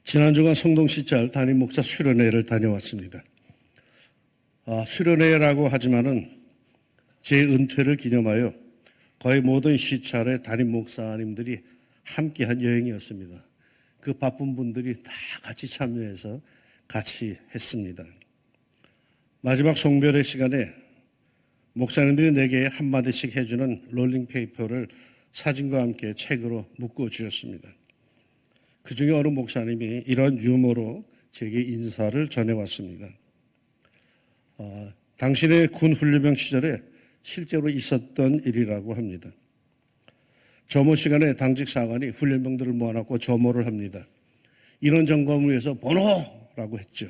지난 주간 성동시찰 담임 목사 수련회를 다녀왔습니다. 수련회라고 하지만은 제 은퇴를 기념하여 거의 모든 시찰에 담임 목사님들이 함께한 여행이었습니다. 그 바쁜 분들이 다 같이 참여해서 같이 했습니다. 마지막 송별회 시간에 목사님들이 내게 한마디씩 해주는 롤링페이퍼를 사진과 함께 책으로 묶어주셨습니다. 그 중에 어느 목사님이 이런 유머로 제게 인사를 전해왔습니다. 당신의 군 훈련병 시절에 실제로 있었던 일이라고 합니다. 점호 시간에 당직 사관이 훈련병들을 모아놓고 점호를 합니다. 인원 점검을 위해서 번호라고 했죠.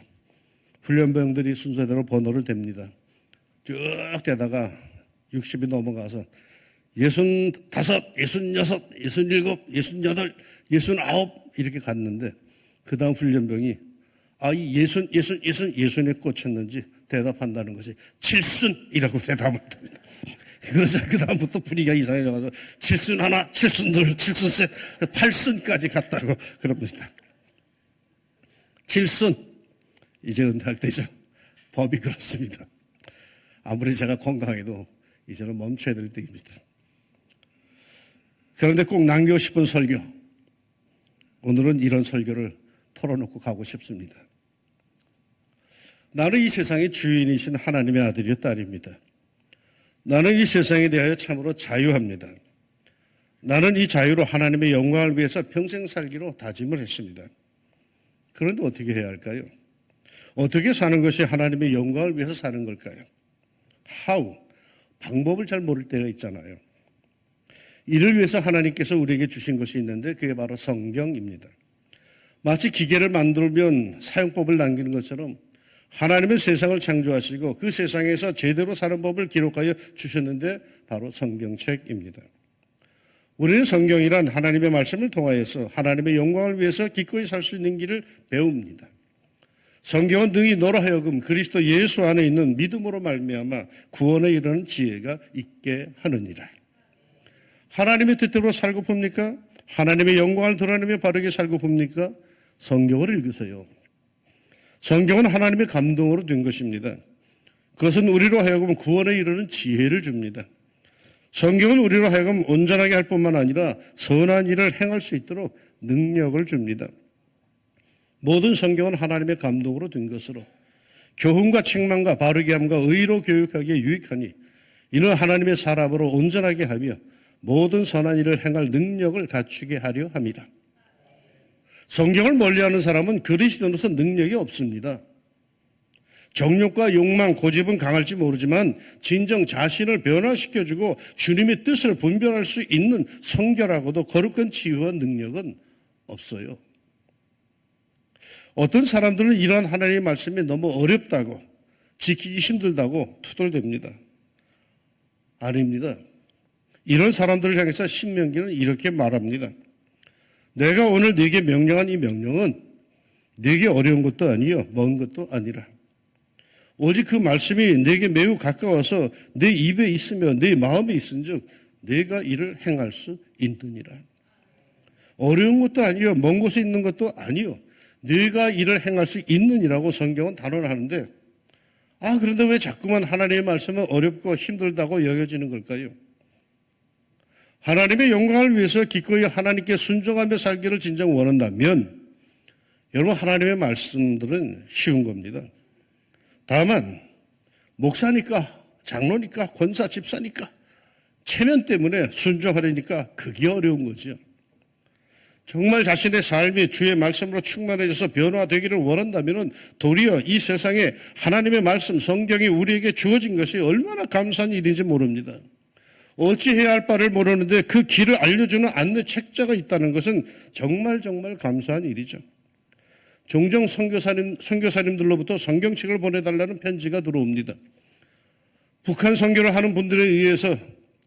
훈련병들이 순서대로 번호를 댑니다. 쭉 대다가 60이 넘어가서 65, 66, 67, 68, 69 이렇게 갔는데 그 다음 훈련병이 이 예순에 꽂혔는지 대답한다는 것이 칠순이라고 대답을 합니다. 그래서 그 다음부터 분위기가 이상해져서 칠순 하나, 칠순 둘, 칠순 셋, 8순까지 갔다고 그럽니다. 칠순 이제 은퇴할 때죠. 법이 그렇습니다. 아무리 제가 건강해도 이제는 멈춰야 될 때입니다. 그런데 꼭 남기고 싶은 설교, 오늘은 이런 설교를 털어놓고 가고 싶습니다. 나는 이 세상의 주인이신 하나님의 아들이요 딸입니다. 나는 이 세상에 대하여 참으로 자유합니다. 나는 이 자유로 하나님의 영광을 위해서 평생 살기로 다짐을 했습니다. 그런데 어떻게 해야 할까요? 어떻게 사는 것이 하나님의 영광을 위해서 사는 걸까요? How? 방법을 잘 모를 때가 있잖아요. 이를 위해서 하나님께서 우리에게 주신 것이 있는데 그게 바로 성경입니다. 마치 기계를 만들면 사용법을 남기는 것처럼 하나님은 세상을 창조하시고 그 세상에서 제대로 사는 법을 기록하여 주셨는데 바로 성경책입니다. 우리는 성경이란 하나님의 말씀을 통하여서 하나님의 영광을 위해서 기꺼이 살 수 있는 길을 배웁니다. 성경은 능히 너로 하여금 그리스도 예수 안에 있는 믿음으로 말미암아 구원에 이르는 지혜가 있게 하느니라. 하나님의 뜻대로 살고 봅니까? 하나님의 영광을 드러내며 바르게 살고 봅니까? 성경을 읽으세요. 성경은 하나님의 감동으로 된 것입니다. 그것은 우리로 하여금 구원에 이르는 지혜를 줍니다. 성경은 우리로 하여금 온전하게 할 뿐만 아니라 선한 일을 행할 수 있도록 능력을 줍니다. 모든 성경은 하나님의 감동으로 된 것으로 교훈과 책망과 바르게 함과 의로 교육하기에 유익하니 이는 하나님의 사람으로 온전하게 하며 모든 선한 일을 행할 능력을 갖추게 하려 합니다. 성경을 멀리하는 사람은 그리스도로서 능력이 없습니다. 정욕과 욕망, 고집은 강할지 모르지만 진정 자신을 변화시켜주고 주님의 뜻을 분별할 수 있는 성결하고도 거룩한 지혜와 능력은 없어요. 어떤 사람들은 이러한 하나님의 말씀이 너무 어렵다고 지키기 힘들다고 투덜댑니다. 아닙니다. 이런 사람들을 향해서 신명기는 이렇게 말합니다. 내가 오늘 네게 명령한 이 명령은 네게 어려운 것도 아니요 먼 것도 아니라 오직 그 말씀이 네게 매우 가까워서 네 입에 있으며 네 마음에 있은즉 네가 이를 행할 수 있느니라. 어려운 것도 아니요 먼 곳에 있는 것도 아니요 네가 이를 행할 수 있느니라고 성경은 단언하는데 그런데 왜 자꾸만 하나님의 말씀은 어렵고 힘들다고 여겨지는 걸까요? 하나님의 영광을 위해서 기꺼이 하나님께 순종하며 살기를 진정 원한다면 여러분 하나님의 말씀들은 쉬운 겁니다. 다만 목사니까 장로니까 권사 집사니까 체면 때문에 순종하려니까 그게 어려운 거죠. 정말 자신의 삶이 주의 말씀으로 충만해져서 변화되기를 원한다면 도리어 이 세상에 하나님의 말씀 성경이 우리에게 주어진 것이 얼마나 감사한 일인지 모릅니다. 어찌해야 할 바를 모르는데 그 길을 알려주는 안내 책자가 있다는 것은 정말 감사한 일이죠. 종종 선교사님들로부터 성경책을 보내달라는 편지가 들어옵니다. 북한 선교를 하는 분들에 의해서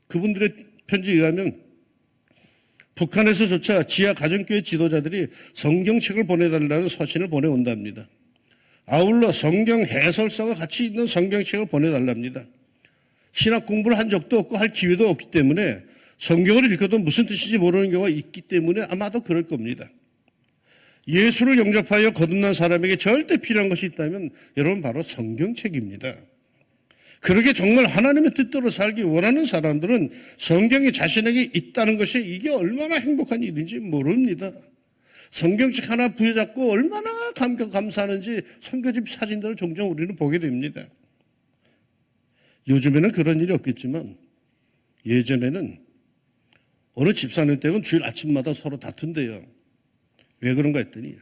그분들의 편지에 의하면 북한에서조차 지하 가정교회 지도자들이 성경책을 보내달라는 서신을 보내온답니다. 아울러 성경 해설서가 같이 있는 성경책을 보내달랍니다. 신학 공부를 한 적도 없고 할 기회도 없기 때문에 성경을 읽어도 무슨 뜻인지 모르는 경우가 있기 때문에 아마도 그럴 겁니다. 예수를 영접하여 거듭난 사람에게 절대 필요한 것이 있다면 여러분 바로 성경책입니다. 그렇게 정말 하나님의 뜻대로 살기 원하는 사람들은 성경이 자신에게 있다는 것이 이게 얼마나 행복한 일인지 모릅니다. 성경책 하나 부여잡고 얼마나 감사하는지 선교집 사진들을 종종 우리는 보게 됩니다. 요즘에는 그런 일이 없겠지만 예전에는 어느 집사님 댁은 주일 아침마다 서로 다툰대요. 왜 그런가 했더니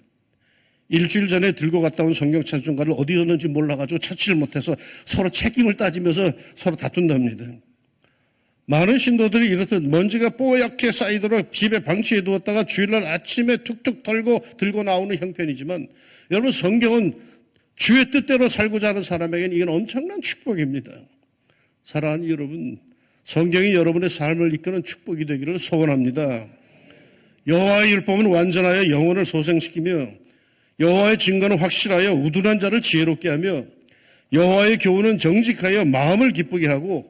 일주일 전에 들고 갔다 온 성경 찬송가를 어디 뒀는지 몰라가지고 찾지를 못해서 서로 책임을 따지면서 서로 다툰답니다. 많은 신도들이 이렇듯 먼지가 뽀얗게 쌓이도록 집에 방치해 두었다가 주일날 아침에 툭툭 털고 들고 나오는 형편이지만 여러분 성경은 주의 뜻대로 살고자 하는 사람에게는 이건 엄청난 축복입니다. 사랑하는 여러분, 성경이 여러분의 삶을 이끄는 축복이 되기를 소원합니다. 여호와의 율법은 완전하여 영혼을 소생시키며 여호와의 증거는 확실하여 우둔한 자를 지혜롭게 하며 여호와의 교훈은 정직하여 마음을 기쁘게 하고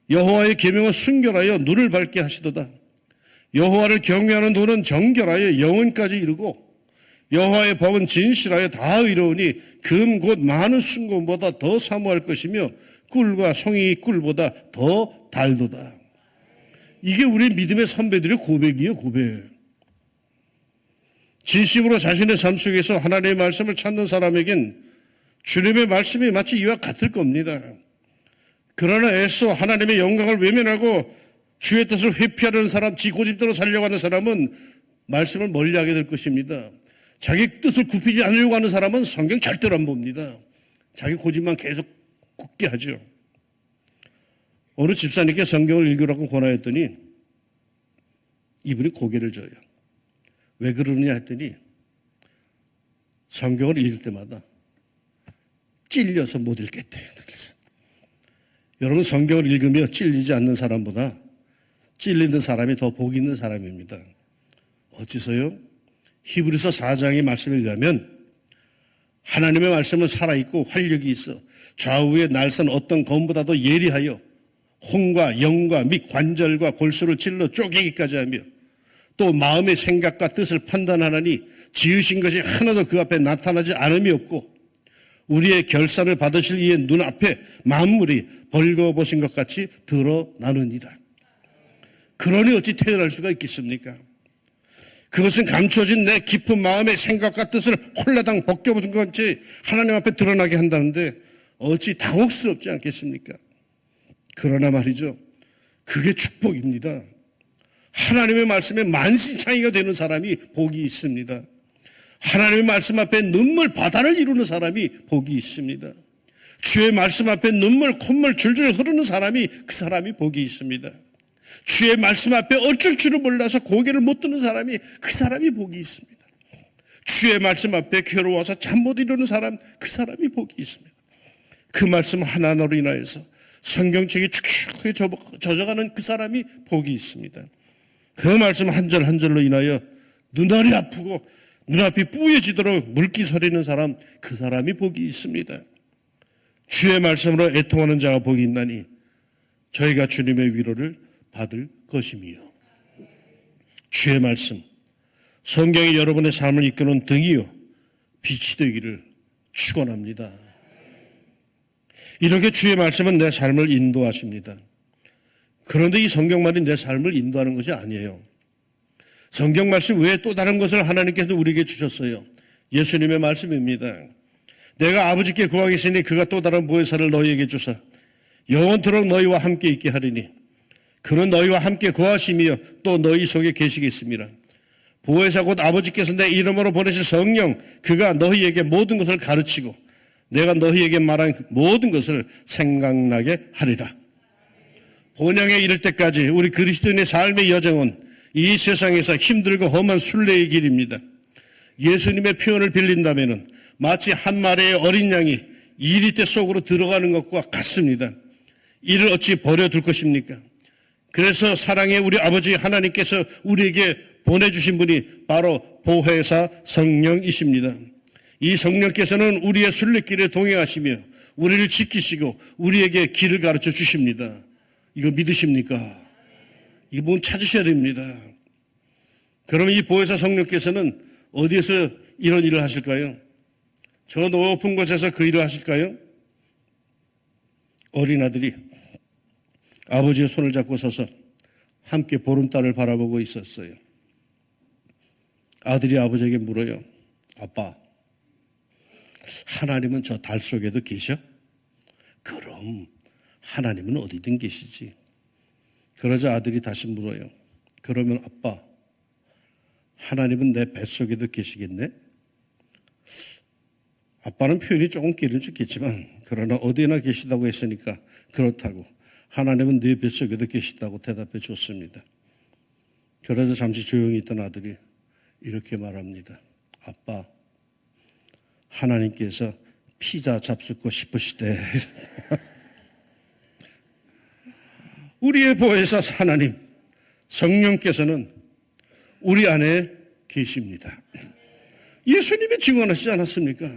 여호와의 계명은 순결하여 눈을 밝게 하시도다. 여호와를 경외하는 도는 정결하여 영혼까지 이르고 여호와의 법은 진실하여 다 의로우니 금 곧 많은 순금보다 더 사모할 것이며 꿀과 송이 꿀보다 더 달도다. 이게 우리 믿음의 선배들의 고백이에요. 고백. 진심으로 자신의 삶 속에서 하나님의 말씀을 찾는 사람에겐 주님의 말씀이 마치 이와 같을 겁니다. 그러나 애써 하나님의 영광을 외면하고 주의 뜻을 회피하려는 사람, 지 고집대로 살려고 하는 사람은 말씀을 멀리하게 될 것입니다. 자기 뜻을 굽히지 않으려고 하는 사람은 성경 절대로 안 봅니다. 자기 고집만 계속 굳게 하죠. 어느 집사님께 성경을 읽으라고 권하였더니 이분이 고개를 져요. 왜 그러느냐 했더니 성경을 읽을 때마다 찔려서 못 읽겠대요. 여러분 성경을 읽으며 찔리지 않는 사람보다 찔리는 사람이 더 복 있는 사람입니다. 어째서요? 히브리서 4장의 말씀에 의하면 하나님의 말씀은 살아있고 활력이 있어 좌우의 날선 어떤 검보다도 예리하여 혼과 영과 및 관절과 골수를 찔러 쪼개기까지 하며 또 마음의 생각과 뜻을 판단하나니 지으신 것이 하나도 그 앞에 나타나지 않음이 없고 우리의 결산을 받으실 이의 눈앞에 만물이 벌거벗은 것 같이 드러나느니라. 그러니 어찌 태어날 수가 있겠습니까? 그것은 감춰진 내 깊은 마음의 생각과 뜻을 홀라당 벗겨버린 것 같이 하나님 앞에 드러나게 한다는데 어찌 당혹스럽지 않겠습니까? 그러나 말이죠. 그게 축복입니다. 하나님의 말씀에 만신창이가 되는 사람이 복이 있습니다. 하나님의 말씀 앞에 눈물 바다를 이루는 사람이 복이 있습니다. 주의 말씀 앞에 눈물 콧물 줄줄 흐르는 사람이 그 사람이 복이 있습니다. 주의 말씀 앞에 어쩔 줄을 몰라서 고개를 못 드는 사람이 그 사람이 복이 있습니다. 주의 말씀 앞에 괴로워서 잠 못 이루는 사람 그 사람이 복이 있습니다. 그 말씀 하나로 인하여서 성경책이 축축하게 젖어가는 그 사람이 복이 있습니다. 그 말씀 한 절 한 절로 인하여 눈알이 아프고 눈앞이 뿌얘지도록 물기 서리는 사람 그 사람이 복이 있습니다. 주의 말씀으로 애통하는 자가 복이 있나니 저희가 주님의 위로를 받을 것이며 주의 말씀 성경이 여러분의 삶을 이끄는 등이요 빛이 되기를 축원합니다. 이렇게 주의 말씀은 내 삶을 인도하십니다. 그런데 이 성경만이 내 삶을 인도하는 것이 아니에요. 성경 말씀 외에 또 다른 것을 하나님께서 우리에게 주셨어요. 예수님의 말씀입니다. 내가 아버지께 구하겠으니 그가 또 다른 보혜사를 너희에게 주사 영원토록 너희와 함께 있게 하리니 그는 너희와 함께 거하시며 또 너희 속에 계시겠습니다. 보혜사 곧 아버지께서 내 이름으로 보내실 성령 그가 너희에게 모든 것을 가르치고 내가 너희에게 말한 모든 것을 생각나게 하리라. 본향에 이를 때까지 우리 그리스도인의 삶의 여정은 이 세상에서 힘들고 험한 순례의 길입니다. 예수님의 표현을 빌린다면 마치 한 마리의 어린 양이 이리떼 속으로 들어가는 것과 같습니다. 이를 어찌 버려둘 것입니까? 그래서 사랑의 우리 아버지 하나님께서 우리에게 보내주신 분이 바로 보혜사 성령이십니다. 이 성령께서는 우리의 순례길에 동행하시며 우리를 지키시고 우리에게 길을 가르쳐 주십니다. 이거 믿으십니까? 이거 뭔 찾으셔야 됩니다. 그러면 이 보혜사 성령께서는 어디에서 이런 일을 하실까요? 저 높은 곳에서 그 일을 하실까요? 어린 아들이 아버지의 손을 잡고 서서 함께 보름달을 바라보고 있었어요. 아들이 아버지에게 물어요. 아빠, 하나님은 저 달 속에도 계셔? 그럼 하나님은 어디든 계시지. 그러자 아들이 다시 물어요. 그러면 아빠, 하나님은 내 뱃속에도 계시겠네? 아빠는 표현이 조금 기름졌겠지만 그러나 어디나 계시다고 했으니까 그렇다고 하나님은 내 뱃속에도 계시다고 대답해 줬습니다. 그러자 잠시 조용히 있던 아들이 이렇게 말합니다. 아빠, 하나님께서 피자 잡수고 싶으시대. 우리의 보혜사 하나님, 성령께서는 우리 안에 계십니다. 예수님이 증언하시지 않았습니까?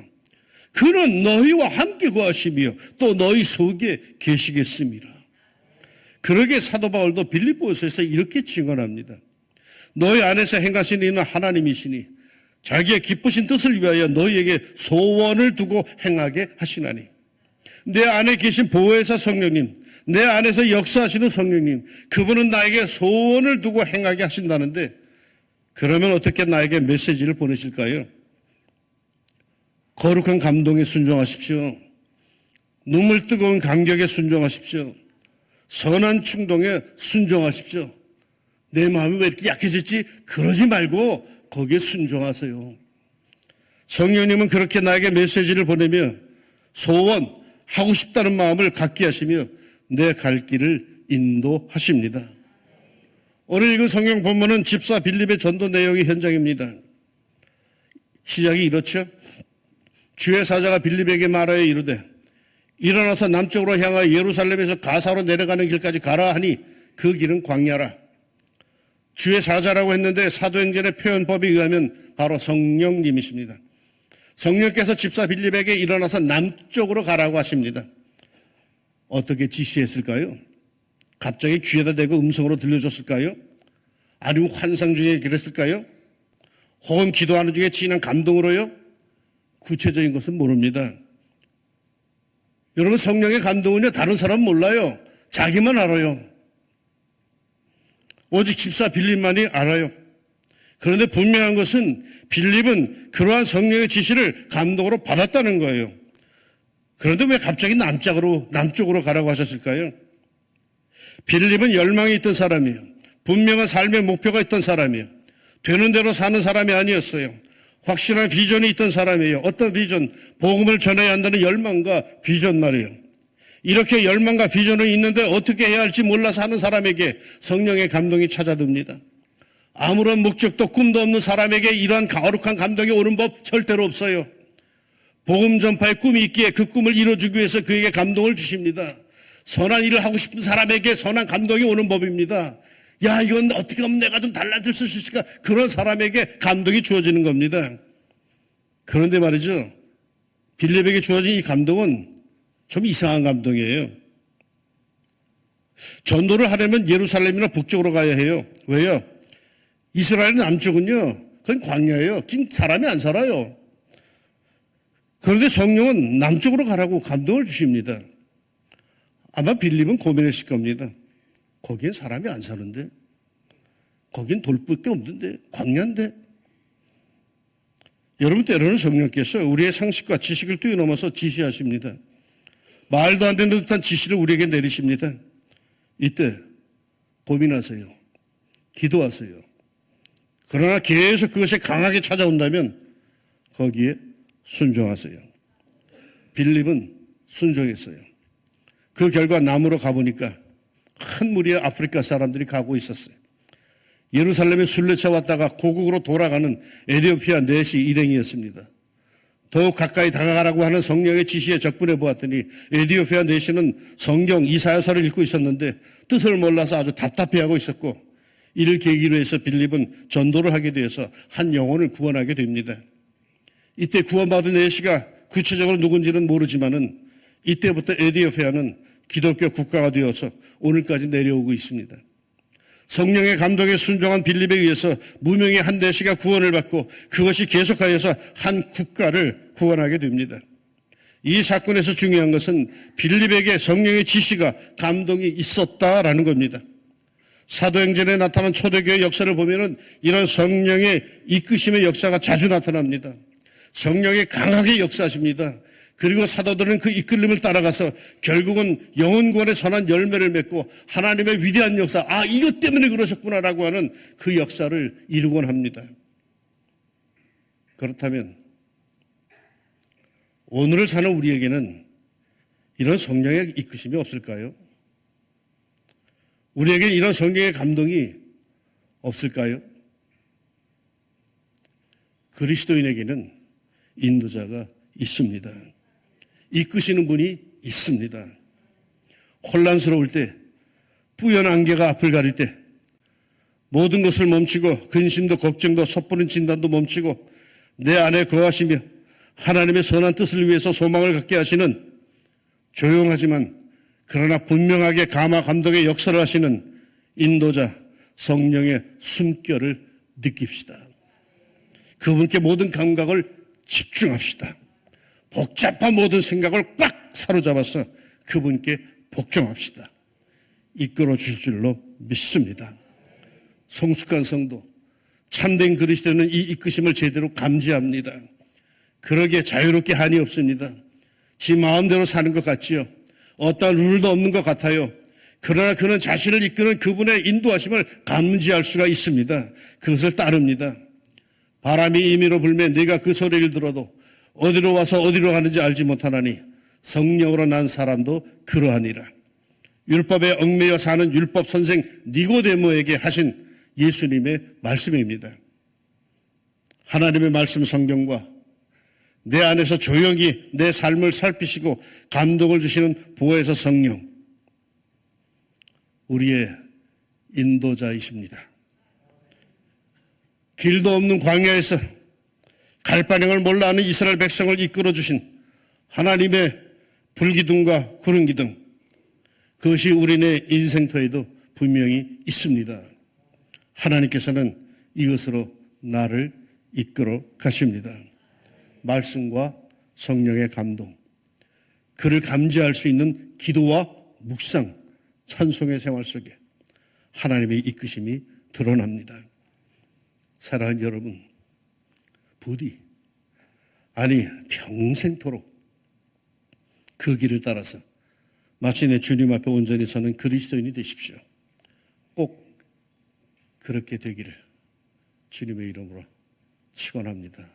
그는 너희와 함께 거하시며 또 너희 속에 계시겠습니다. 그러게 사도 바울도 빌립보서에서 이렇게 증언합니다. 너희 안에서 행하시는 이는 하나님이시니 자기의 기쁘신 뜻을 위하여 너희에게 소원을 두고 행하게 하시나니. 내 안에 계신 보혜사 성령님, 내 안에서 역사하시는 성령님, 그분은 나에게 소원을 두고 행하게 하신다는데 그러면 어떻게 나에게 메시지를 보내실까요? 거룩한 감동에 순종하십시오. 눈물 뜨거운 감격에 순종하십시오. 선한 충동에 순종하십시오. 내 마음이 왜 이렇게 약해졌지? 그러지 말고 거기에 순종하세요. 성령님은 그렇게 나에게 메시지를 보내며 소원, 하고 싶다는 마음을 갖게 하시며 내 갈 길을 인도하십니다. 오늘 읽은 성경 본문은 집사 빌립의 전도 내용의 현장입니다. 시작이 이렇죠. 주의 사자가 빌립에게 말하여 이르되 일어나서 남쪽으로 향하여 예루살렘에서 가사로 내려가는 길까지 가라 하니 그 길은 광야라. 주의 사자라고 했는데 사도행전의 표현법에 의하면 바로 성령님이십니다. 성령께서 집사 빌립에게 일어나서 남쪽으로 가라고 하십니다. 어떻게 지시했을까요? 갑자기 귀에다 대고 음성으로 들려줬을까요? 아니면 환상 중에 그랬을까요? 혹은 기도하는 중에 진한 감동으로요? 구체적인 것은 모릅니다. 여러분, 성령의 감동은요, 다른 사람은 몰라요. 자기만 알아요. 오직 집사 빌립만이 알아요. 그런데 분명한 것은 빌립은 그러한 성령의 지시를 감동으로 받았다는 거예요. 그런데 왜 갑자기 남쪽으로 가라고 하셨을까요? 빌립은 열망이 있던 사람이에요. 분명한 삶의 목표가 있던 사람이에요. 되는 대로 사는 사람이 아니었어요. 확실한 비전이 있던 사람이에요. 어떤 비전? 복음을 전해야 한다는 열망과 비전 말이에요. 이렇게 열망과 비전이 있는데 어떻게 해야 할지 몰라서 하는 사람에게 성령의 감동이 찾아듭니다. 아무런 목적도 꿈도 없는 사람에게 이러한 거룩한 감동이 오는 법 절대로 없어요. 복음 전파의 꿈이 있기에 그 꿈을 이루어주기 위해서 그에게 감동을 주십니다. 선한 일을 하고 싶은 사람에게 선한 감동이 오는 법입니다. 야, 이건 어떻게 하면 내가 좀 달라질 수 있을까? 그런 사람에게 감동이 주어지는 겁니다. 그런데 말이죠, 빌립에게 주어진 이 감동은 좀 이상한 감동이에요. 전도를 하려면 예루살렘이나 북쪽으로 가야 해요. 왜요? 이스라엘 남쪽은요, 그건 광야예요. 지금 사람이 안 살아요. 그런데 성령은 남쪽으로 가라고 감동을 주십니다. 아마 빌립은 고민했을 겁니다. 거기엔 사람이 안 사는데, 거긴 돌밖에 없는데, 광야인데. 여러분, 때로는 성령께서 우리의 상식과 지식을 뛰어넘어서 지시하십니다. 말도 안 되는 듯한 지시를 우리에게 내리십니다. 이때 고민하세요. 기도하세요. 그러나 계속 그것이 강하게 찾아온다면 거기에 순종하세요. 빌립은 순종했어요. 그 결과 남으로 가보니까 큰 무리의 아프리카 사람들이 가고 있었어요. 예루살렘에 순례차 왔다가 고국으로 돌아가는 에티오피아 넷이 일행이었습니다. 더욱 가까이 다가가라고 하는 성령의 지시에 적분해 보았더니 에티오피아 넷이는 성경 이사야서를 읽고 있었는데 뜻을 몰라서 아주 답답해하고 있었고, 이를 계기로 해서 빌립은 전도를 하게 되어서 한 영혼을 구원하게 됩니다. 이때 구원받은 넷이가 구체적으로 누군지는 모르지만은 이때부터 에티오피아는 기독교 국가가 되어서 오늘까지 내려오고 있습니다. 성령의 감동에 순종한 빌립에 의해서 무명의 한 대시가 구원을 받고 그것이 계속하여서 한 국가를 구원하게 됩니다. 이 사건에서 중요한 것은 빌립에게 성령의 지시가 감동이 있었다라는 겁니다. 사도행전에 나타난 초대교회 역사를 보면은 이런 성령의 이끄심의 역사가 자주 나타납니다. 성령이 강하게 역사하십니다. 그리고 사도들은 그 이끌림을 따라가서 결국은 영혼구원의 선한 열매를 맺고 하나님의 위대한 역사, 이것 때문에 그러셨구나라고 하는 그 역사를 이루곤 합니다. 그렇다면 오늘을 사는 우리에게는 이런 성령의 이끄심이 없을까요? 우리에게 이런 성령의 감동이 없을까요? 그리스도인에게는 인도자가 있습니다. 이끄시는 분이 있습니다. 혼란스러울 때, 뿌연 안개가 앞을 가릴 때, 모든 것을 멈추고 근심도 걱정도 섣부른 진단도 멈추고 내 안에 거하시며 하나님의 선한 뜻을 위해서 소망을 갖게 하시는 조용하지만 그러나 분명하게 감화 감동의 역사를 하시는 인도자 성령의 숨결을 느낍시다. 그분께 모든 감각을 집중합시다. 복잡한 모든 생각을 꽉 사로잡아서 그분께 복종합시다. 이끌어 주실 줄로 믿습니다. 성숙한 성도, 참된 그리스도는 이 이끄심을 제대로 감지합니다. 그러기에 자유롭게 한이 없습니다. 지 마음대로 사는 것 같지요. 어떠한 룰도 없는 것 같아요. 그러나 그는 자신을 이끄는 그분의 인도하심을 감지할 수가 있습니다. 그것을 따릅니다. 바람이 임의로 불면 네가 그 소리를 들어도 어디로 와서 어디로 가는지 알지 못하나니 성령으로 난 사람도 그러하니라. 율법에 얽매여 사는 율법 선생 니고데모에게 하신 예수님의 말씀입니다. 하나님의 말씀 성경과 내 안에서 조용히 내 삶을 살피시고 감동을 주시는 보혜사 성령, 우리의 인도자이십니다. 길도 없는 광야에서 갈바령을 몰라 하는 이스라엘 백성을 이끌어 주신 하나님의 불기둥과 구름기둥, 그것이 우리네 인생터에도 분명히 있습니다. 하나님께서는 이것으로 나를 이끌어 가십니다. 말씀과 성령의 감동, 그를 감지할 수 있는 기도와 묵상, 찬송의 생활 속에 하나님의 이끄심이 드러납니다. 사랑하는 여러분, 부디 평생토록 그 길을 따라서 마치 내 주님 앞에 온전히 서는 그리스도인이 되십시오. 꼭 그렇게 되기를 주님의 이름으로 축원합니다.